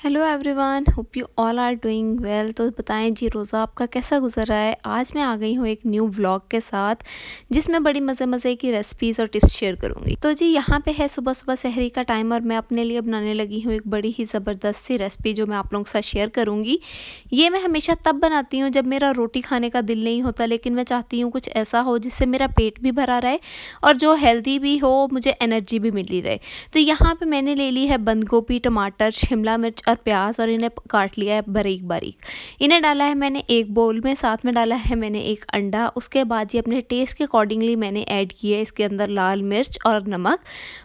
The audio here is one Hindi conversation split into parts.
Hello everyone, hope you all are doing well. तो बताएं जी, रोज़ा आपका कैसा गुजर रहा है। आज मैं आ गई हूँ एक न्यू व्लॉग के साथ जिसमें बड़ी मज़े मज़े की रेसिपीज़ और टिप्स शेयर करूँगी। तो जी यहाँ पे है सुबह सुबह सहरी का टाइम और मैं अपने लिए बनाने लगी हूँ एक बड़ी ही ज़बरदस्त सी रेसिपी जो मैं आप लोगों के साथ शेयर करूँगी। ये मैं हमेशा तब बनाती हूँ जब मेरा रोटी खाने का दिल नहीं होता, लेकिन मैं चाहती हूँ कुछ ऐसा हो जिससे मेरा पेट भी भरा रहे और जो हेल्दी भी हो, मुझे एनर्जी भी मिली रहे। तो यहाँ पर मैंने ले ली है बंद गोभी, टमाटर, शिमला मिर्च और प्याज और इन्हें काट लिया है बारीक बारीक। इन्हें डाला है मैंने एक बोल में, साथ में डाला है मैंने एक अंडा। उसके बाद ये अपने टेस्ट के अकॉर्डिंगली मैंने ऐड किया है इसके अंदर लाल मिर्च और नमक।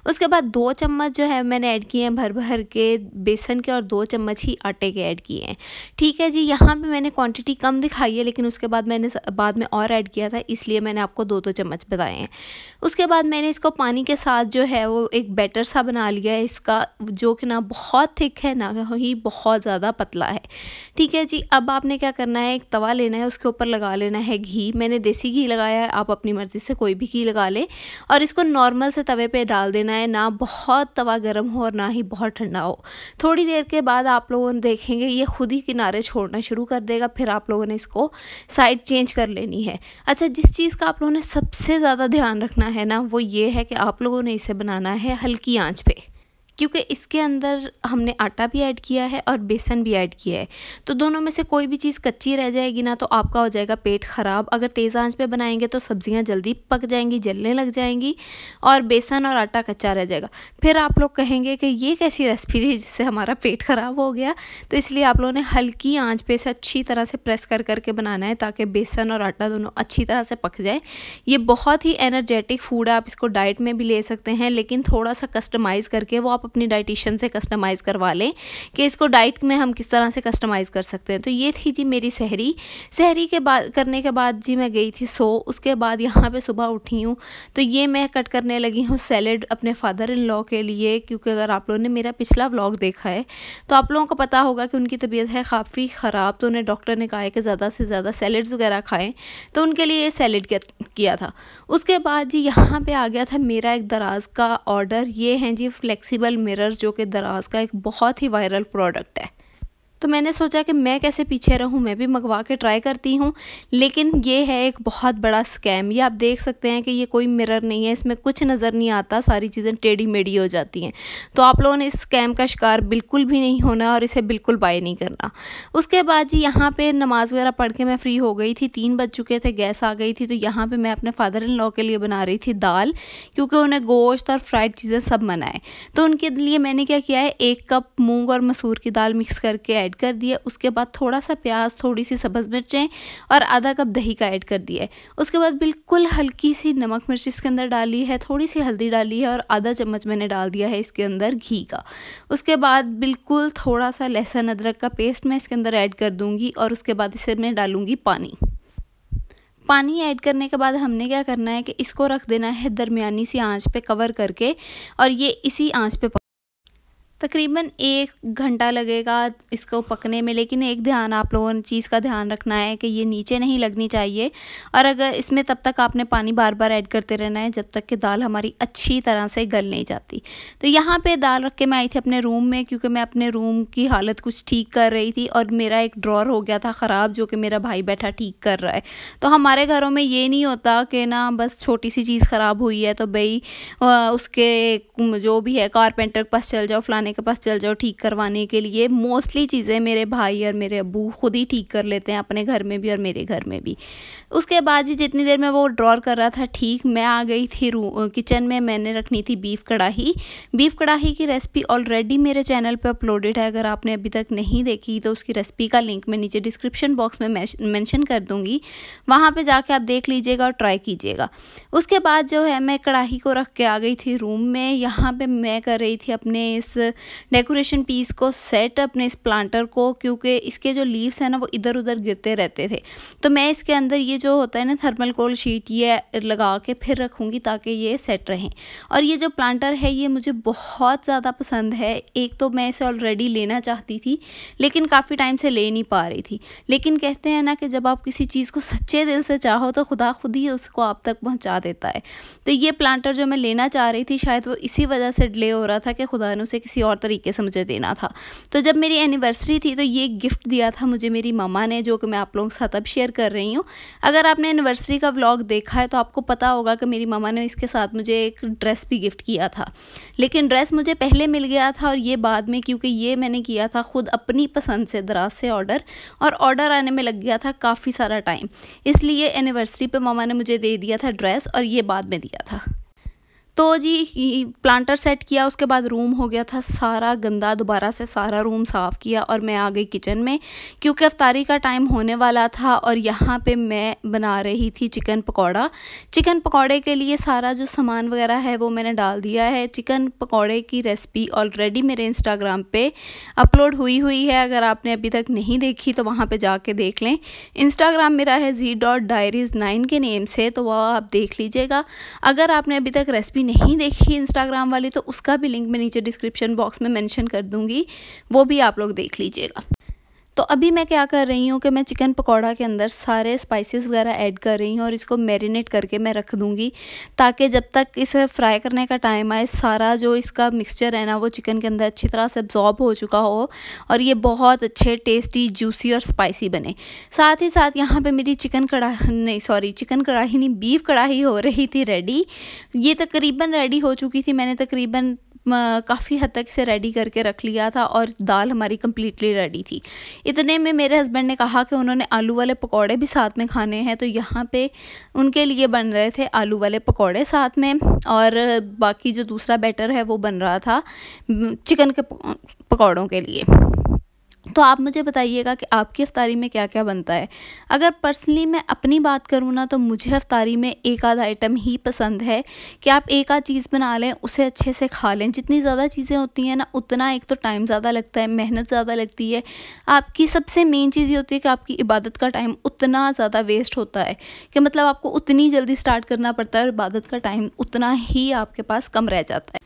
उसके बाद 2 चम्मच जो है मैंने ऐड किए हैं भर भर के बेसन के और 2 चम्मच ही आटे के ऐड किए हैं। ठीक है जी, यहाँ पे मैंने क्वांटिटी कम दिखाई है, लेकिन उसके बाद मैंने बाद में और ऐड किया था, इसलिए मैंने आपको 2-2 चम्मच बताए हैं। उसके बाद मैंने इसको पानी के साथ जो है वो एक बैटर सा बना लिया है इसका, जो कि ना बहुत थिक है ना ही बहुत ज़्यादा पतला है। ठीक है जी, अब आपने क्या करना है, एक तवा लेना है, उसके ऊपर लगा लेना है घी। मैंने देसी घी लगाया है, आप अपनी मर्ज़ी से कोई भी घी लगा लें और इसको नॉर्मल से तवे पे डाल देना है, ना बहुत तवा गर्म हो और ना ही बहुत ठंडा हो। थोड़ी देर के बाद आप लोगों ने देखेंगे ये खुद ही किनारे छोड़ना शुरू कर देगा, फिर आप लोगों ने इसको साइड चेंज कर लेनी है। अच्छा, जिस चीज़ का आप लोगों ने सबसे ज़्यादा ध्यान रखना है ना, वो ये है कि आप लोगों ने इसे बनाना है हल्की आंच पे, क्योंकि इसके अंदर हमने आटा भी ऐड किया है और बेसन भी ऐड किया है। तो दोनों में से कोई भी चीज़ कच्ची रह जाएगी ना तो आपका हो जाएगा पेट ख़राब। अगर तेज़ आंच पे बनाएंगे तो सब्जियां जल्दी पक जाएंगी, जलने लग जाएंगी और बेसन और आटा कच्चा रह जाएगा। फिर आप लोग कहेंगे कि ये कैसी रेसिपी थी जिससे हमारा पेट ख़राब हो गया। तो इसलिए आप लोगों ने हल्की आँच पे इसे अच्छी तरह से प्रेस कर करके बनाना है ताकि बेसन और आटा दोनों अच्छी तरह से पक जाए। ये बहुत ही एनर्जेटिक फूड है, आप इसको डाइट में भी ले सकते हैं, लेकिन थोड़ा सा कस्टमाइज़ करके वो आप अपनी डाइटिशियन से कस्टमाइज़ करवा लें कि इसको डाइट में हम किस तरह से कस्टमाइज़ कर सकते हैं। तो ये थी जी मेरी सहरी के बाद करने के बाद जी मैं गई थी सो। उसके बाद यहाँ पे सुबह उठी हूँ तो ये मैं कट करने लगी हूँ सैलेड अपने फादर इन लॉ के लिए, क्योंकि अगर आप लोगों ने मेरा पिछला व्लॉग देखा है तो आप लोगों को पता होगा कि उनकी तबीयत है काफ़ी ख़राब, तो उन्हें डॉक्टर ने कहा है कि ज़्यादा से ज़्यादा सैलेड्स वगैरह खाएँ, तो उनके लिए ये सैलेड किया था। उसके बाद जी यहाँ पे आ गया था मेरा एक दराज का ऑर्डर। ये हैं जी फ्लेक्सिबल मिरर, जो कि दराज का एक बहुत ही वायरल प्रोडक्ट है। तो मैंने सोचा कि मैं कैसे पीछे रहूं, मैं भी मंगवा के ट्राई करती हूं। लेकिन ये है एक बहुत बड़ा स्कैम। ये आप देख सकते हैं कि ये कोई मिरर नहीं है, इसमें कुछ नज़र नहीं आता, सारी चीज़ें टेढ़ी मेढ़ी हो जाती हैं। तो आप लोगों ने इस स्कैम का शिकार बिल्कुल भी नहीं होना और इसे बिल्कुल बाय नहीं करना। उसके बाद जी यहाँ पे नमाज़ वगैरह पढ़ के मैं फ़्री हो गई थी, 3 बज चुके थे, गैस आ गई थी। तो यहाँ पर मैं अपने फादर इन लॉ के लिए बना रही थी दाल, क्योंकि उन्हें गोश्त और फ्राइड चीज़ें सब मना है। तो उनके लिए मैंने क्या किया है, 1 कप मूँग और मसूर की दाल मिक्स करके ऐड कर दिया। उसके बाद थोड़ा सा प्याज, थोड़ी सी सब्ज़ मिर्चें और आधा कप दही का ऐड कर दिया है। उसके बाद बिल्कुल हल्की सी नमक मिर्च इसके अंदर डाली है, थोड़ी सी हल्दी डाली है और आधा चम्मच मैंने डाल दिया है इसके अंदर घी का। उसके बाद बिल्कुल थोड़ा सा लहसुन अदरक का पेस्ट मैं इसके अंदर ऐड कर दूँगी और उसके बाद इसे मैं डालूँगी पानी ऐड करने के बाद हमने क्या करना है कि इसको रख देना है दरमियानी सी आंच पे कवर करके, और ये इसी आंच पे तकरीबन 1 घंटा लगेगा इसको पकने में। लेकिन एक ध्यान आप लोगों ने चीज़ का ध्यान रखना है कि ये नीचे नहीं लगनी चाहिए, और अगर इसमें तब तक आपने पानी बार बार ऐड करते रहना है जब तक कि दाल हमारी अच्छी तरह से गल नहीं जाती। तो यहाँ पे दाल रख के मैं आई थी अपने रूम में, क्योंकि मैं अपने रूम की हालत कुछ ठीक कर रही थी और मेरा एक ड्रॉर हो गया था ख़राब, जो कि मेरा भाई बैठा ठीक कर रहा है। तो हमारे घरों में ये नहीं होता कि ना बस छोटी सी चीज़ ख़राब हुई है तो भाई उसके जो भी है कारपेंटर के पास चल जाओ, फलाने के पास चल जाओ ठीक करवाने के लिए। मोस्टली चीज़ें मेरे भाई और मेरे अब्बू खुद ही ठीक कर लेते हैं, अपने घर में भी और मेरे घर में भी। उसके बाद जी जितनी देर में वो ड्रॉर कर रहा था ठीक, मैं आ गई थी किचन में। मैंने रखनी थी बीफ कढ़ाई की रेसिपी ऑलरेडी मेरे चैनल पे अपलोडेड है। अगर आपने अभी तक नहीं देखी तो उसकी रेसिपी का लिंक मैं नीचे डिस्क्रिप्शन बॉक्स में मेंशन कर दूँगी, वहाँ पर जाके आप देख लीजिएगा और ट्राई कीजिएगा। उसके बाद जो है मैं कढ़ाई को रख के आ गई थी रूम में। यहाँ पर मैं कर रही थी अपने इस डेकोरेशन पीस को सेट, अपने इस प्लांटर को, क्योंकि इसके जो लीव्स हैं ना वो इधर उधर गिरते रहते थे। तो मैं इसके अंदर ये जो होता है ना थर्मल शीट, ये लगा के फिर रखूँगी ताकि ये सेट रहें। और ये जो प्लांटर है ये मुझे बहुत ज़्यादा पसंद है। एक तो मैं इसे ऑलरेडी लेना चाहती थी लेकिन काफ़ी टाइम से ले नहीं पा रही थी। लेकिन कहते हैं ना कि जब आप किसी चीज़ को सच्चे दिल से चाहो तो खुदा खुद ही उसको आप तक पहुँचा देता है। तो ये प्लांटर जो मैं लेना चाह रही थी शायद वो इसी वजह से डिले हो रहा था कि खुदा ने उसे किसी और तरीके से मुझे देना था। तो जब मेरी एनिवर्सरी थी तो ये गिफ्ट दिया था मुझे मेरी मम्मा ने, जो कि मैं आप लोगों के साथ अब शेयर कर रही हूँ। अगर आपने एनिवर्सरी का व्लॉग देखा है तो आपको पता होगा कि मेरी मम्मा ने इसके साथ मुझे एक ड्रेस भी गिफ्ट किया था, लेकिन ड्रेस मुझे पहले मिल गया था और ये बाद में, क्योंकि ये मैंने किया था खुद अपनी पसंद से दराज से ऑर्डर, और ऑर्डर आने में लग गया था काफ़ी सारा टाइम, इसलिए एनिवर्सरी पे मम्मा ने मुझे दे दिया था ड्रेस और ये बाद में दिया था। तो जी प्लांटर सेट किया, उसके बाद रूम हो गया था सारा गंदा, दोबारा से सारा रूम साफ़ किया और मैं आ गई किचन में, क्योंकि अफ्तारी का टाइम होने वाला था। और यहाँ पे मैं बना रही थी चिकन पकौड़ा। चिकन पकौड़े के लिए सारा जो सामान वगैरह है वो मैंने डाल दिया है। चिकन पकौड़े की रेसिपी ऑलरेडी मेरे इंस्टाग्राम पे अपलोड हुई है, अगर आपने अभी तक नहीं देखी तो वहाँ पर जाके देख लें। इंस्टाग्राम मेरा है z.diaries9 के नेम से, तो वह आप देख लीजिएगा। अगर आपने अभी तक रेसिपी नहीं देखी इंस्टाग्राम वाली तो उसका भी लिंक मैं नीचे डिस्क्रिप्शन बॉक्स में मेंशन कर दूंगी, वो भी आप लोग देख लीजिएगा। तो अभी मैं क्या कर रही हूँ कि मैं चिकन पकौड़ा के अंदर सारे स्पाइसेस वगैरह ऐड कर रही हूँ और इसको मैरिनेट करके मैं रख दूँगी, ताकि जब तक इसे फ्राई करने का टाइम आए सारा जो इसका मिक्सचर है ना वो चिकन के अंदर अच्छी तरह से अब्जॉर्ब हो चुका हो और ये बहुत अच्छे टेस्टी जूसी और स्पाइसी बने। साथ ही साथ यहाँ पे मेरी चिकन कढ़ाई नहीं, बीफ कढ़ाई हो रही थी रेडी। ये तकरीबन रेडी हो चुकी थी, मैंने तकरीबन काफ़ी हद तक से रेडी करके रख लिया था और दाल हमारी कम्प्लीटली रेडी थी। इतने में मेरे हस्बैंड ने कहा कि उन्होंने आलू वाले पकौड़े भी साथ में खाने हैं, तो यहाँ पे उनके लिए बन रहे थे आलू वाले पकौड़े साथ में, और बाकी जो दूसरा बैटर है वो बन रहा था चिकन के पकौड़ों के लिए। तो आप मुझे बताइएगा कि आपकी इफ्तारी में क्या क्या बनता है। अगर पर्सनली मैं अपनी बात करूँ ना तो मुझे इफ्तारी में एक आध आइटम ही पसंद है कि आप एक आध चीज़ बना लें, उसे अच्छे से खा लें। जितनी ज़्यादा चीज़ें होती हैं ना उतना एक तो टाइम ज़्यादा लगता है, मेहनत ज़्यादा लगती है। आपकी सबसे मेन चीज़ ये होती है कि आपकी इबादत का टाइम उतना ज़्यादा वेस्ट होता है कि मतलब आपको उतनी जल्दी स्टार्ट करना पड़ता है और इबादत का टाइम उतना ही आपके पास कम रह जाता है।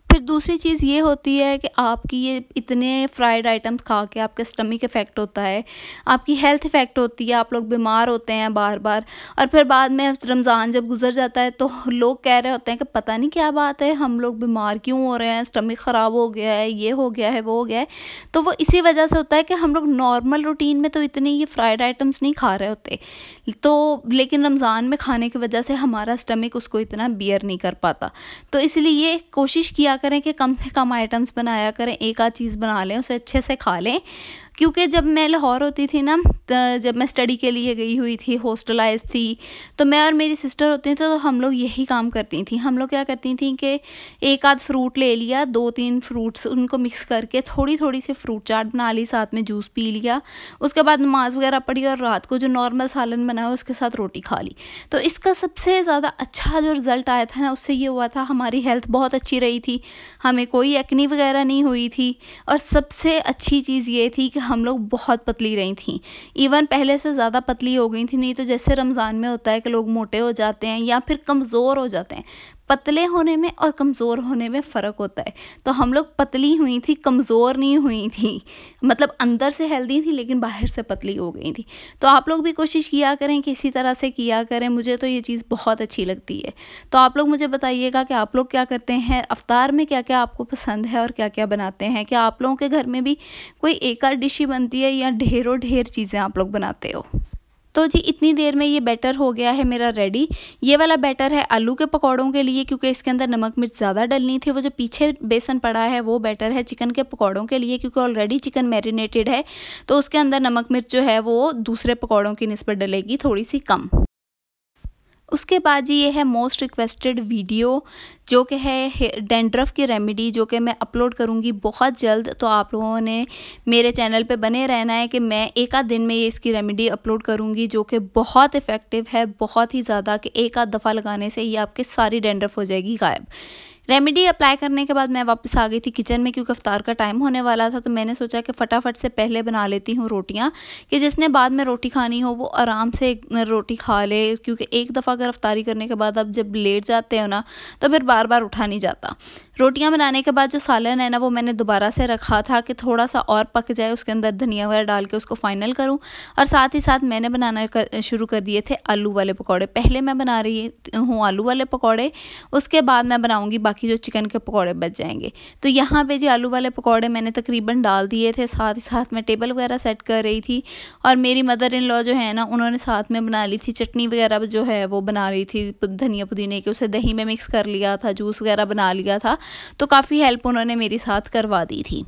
फिर दूसरी चीज़ ये होती है कि आपकी ये इतने फ्राइड आइटम्स खा के आपके स्टमक इफ़ेक्ट होता है, आपकी हेल्थ इफ़ेक्ट होती है, आप लोग बीमार होते हैं बार बार। और फिर बाद में रमज़ान जब गुजर जाता है तो लोग कह रहे होते हैं कि पता नहीं क्या बात है, हम लोग बीमार क्यों हो रहे हैं, स्टमक ख़राब हो गया है, ये हो गया है, वो हो गया है। तो वो इसी वजह से होता है कि हम लोग नॉर्मल रूटीन में तो इतनी ये फ्राइड आइटम्स नहीं खा रहे होते, तो लेकिन रमज़ान में खाने की वजह से हमारा स्टमक उसको इतना बियर नहीं कर पाता। तो इसलिए कोशिश किया करें कि कम से कम आइटम्स बनाया करें, एक आध चीज़ बना लें, उसे अच्छे से खा लें। क्योंकि जब मैं लाहौर होती थी ना, जब मैं स्टडी के लिए गई हुई थी, हॉस्टलाइज थी, तो मैं और मेरी सिस्टर होती थी तो हम लोग यही काम करती थी। हम लोग क्या करती थी कि एक आध फ्रूट ले लिया, 2-3 फ्रूट्स उनको मिक्स करके थोड़ी थोड़ी सी फ्रूट चाट बना ली, साथ में जूस पी लिया, उसके बाद नमाज़ वगैरह पढ़ी और रात को जो नॉर्मल सालन बना उसके साथ रोटी खा ली। तो इसका सबसे ज़्यादा अच्छा जो रिज़ल्ट आया था ना, उससे ये हुआ था हमारी हेल्थ बहुत अच्छी रही थी, हमें कोई एक्नी वगैरह नहीं हुई थी, और सबसे अच्छी चीज़ ये थी कि हम लोग बहुत पतली रही थी, इवन पहले से ज़्यादा पतली हो गई थी। नहीं तो जैसे रमज़ान में होता है कि लोग मोटे हो जाते हैं या फिर कमज़ोर हो जाते हैं, पतले होने में और कमज़ोर होने में फ़र्क होता है। तो हम लोग पतली हुई थी, कमज़ोर नहीं हुई थी, मतलब अंदर से हेल्दी थी लेकिन बाहर से पतली हो गई थी। तो आप लोग भी कोशिश किया करें कि इसी तरह से किया करें, मुझे तो ये चीज़ बहुत अच्छी लगती है। तो आप लोग मुझे बताइएगा कि आप लोग क्या करते हैं, अफ्तार में क्या क्या आपको पसंद है और क्या क्या बनाते हैं। क्या आप लोगों के घर में भी कोई एक आध डिश ही बनती है या ढेरों ढेर चीज़ें आप लोग बनाते हो। तो जी इतनी देर में ये बैटर हो गया है मेरा रेडी। ये वाला बैटर है आलू के पकौड़ों के लिए, क्योंकि इसके अंदर नमक मिर्च ज़्यादा डलनी थी। वो जो पीछे बेसन पड़ा है वो बैटर है चिकन के पकौड़ों के लिए, क्योंकि ऑलरेडी चिकन मैरिनेटेड है तो उसके अंदर नमक मिर्च जो है वो दूसरे पकौड़ों की निस्बत डलेगी थोड़ी सी कम। उसके बाद जी ये है मोस्ट रिक्वेस्टेड वीडियो, जो कि है डैंड्रफ की रेमेडी, जो कि मैं अपलोड करूँगी बहुत जल्द। तो आप लोगों ने मेरे चैनल पे बने रहना है कि मैं एक आध दिन में ये इसकी रेमेडी अपलोड करूँगी, जो कि बहुत इफ़ेक्टिव है, बहुत ही ज़्यादा, कि एक आध दफ़ा लगाने से ये आपके सारी डैंड्रफ हो जाएगी गायब। रेमेडी अप्लाई करने के बाद मैं वापस आ गई थी किचन में, क्योंकि इफ्तार का टाइम होने वाला था। तो मैंने सोचा कि फटाफट से पहले बना लेती हूँ रोटियाँ, कि जिसने बाद में रोटी खानी हो वो आराम से रोटी खा ले, क्योंकि एक दफ़ा अगर इफ्तारी करने के बाद आप जब लेट जाते हो ना तो फिर बार बार उठा नहीं जाता। रोटियां बनाने के बाद जो सालन है ना वो मैंने दोबारा से रखा था कि थोड़ा सा और पक जाए, उसके अंदर धनिया वगैरह डाल के उसको फाइनल करूं। और साथ ही साथ मैंने बनाना शुरू कर दिए थे आलू वाले पकौड़े। पहले मैं बना रही हूँ आलू वाले पकौड़े, उसके बाद मैं बनाऊंगी बाकी जो चिकन के पकौड़े बच जाएंगे। तो यहाँ पे जी आलू वाले पकौड़े मैंने तकरीबन डाल दिए थे, साथ ही साथ मैं टेबल वगैरह सेट कर रही थी। और मेरी मदर इन लॉ जो है ना उन्होंने साथ में बना ली थी चटनी वगैरह जो है वो बना रही थी धनिया पुदीने की, उसे दही में मिक्स कर लिया था, जूस वगैरह बना लिया था। तो काफ़ी हेल्प उन्होंने मेरी साथ करवा दी थी।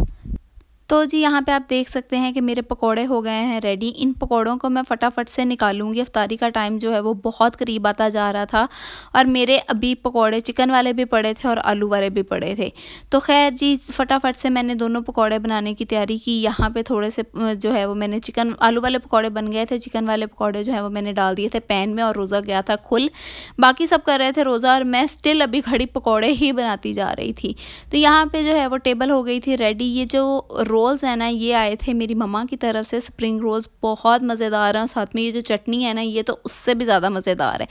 तो जी यहाँ पे आप देख सकते हैं कि मेरे पकोड़े हो गए हैं रेडी। इन पकोड़ों को मैं फटाफट से निकालूंगी, इफ्तारी का टाइम जो है वो बहुत करीब आता जा रहा था और मेरे अभी पकोड़े चिकन वाले भी पड़े थे और आलू वाले भी पड़े थे। तो खैर जी फटाफट से मैंने दोनों पकोड़े बनाने की तैयारी की। यहाँ पे थोड़े से जो है वो मैंने चिकन आलू वाले पकोड़े बन गए थे, चिकन वाले पकोड़े जो है वो मैंने डाल दिए थे पैन में और रोज़ा गया था खुल। बाकी सब कर रहे थे रोज़ा और मैं स्टिल अभी खड़ी पकोड़े ही बनाती जा रही थी। तो यहाँ पे जो है वो टेबल हो गई थी रेडी। ये जो रोल्स है ना ये आए थे मेरी मम्मा की तरफ से, स्प्रिंग रोल्स बहुत मज़ेदार हैं। साथ में ये जो चटनी है ना ये तो उससे भी ज़्यादा मज़ेदार है।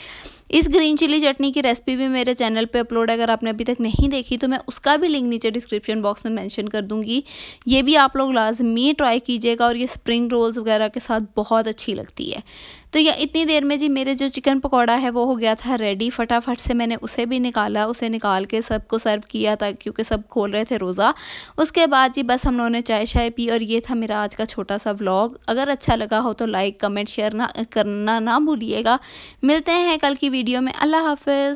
इस ग्रीन चिली चटनी की रेसिपी भी मेरे चैनल पे अपलोड है, अगर आपने अभी तक नहीं देखी तो मैं उसका भी लिंक नीचे डिस्क्रिप्शन बॉक्स में मेंशन कर दूंगी। ये भी आप लोग लाजमी ट्राई कीजिएगा और ये स्प्रिंग रोल्स वगैरह के साथ बहुत अच्छी लगती है। तो यह इतनी देर में जी मेरे जो चिकन पकौड़ा है वो हो गया था रेडी। फटाफट से मैंने उसे भी निकाला, उसे निकाल के सबको सर्व किया था क्योंकि सब खोल रहे थे रोज़ा। उसके बाद जी बस हम लोगों ने चाय शाय पी और ये था मेरा आज का छोटा सा व्लॉग। अगर अच्छा लगा हो तो लाइक कमेंट शेयर करना ना भूलिएगा। मिलते हैं कल की वीडियो में। अल्लाह हाफ़िज़।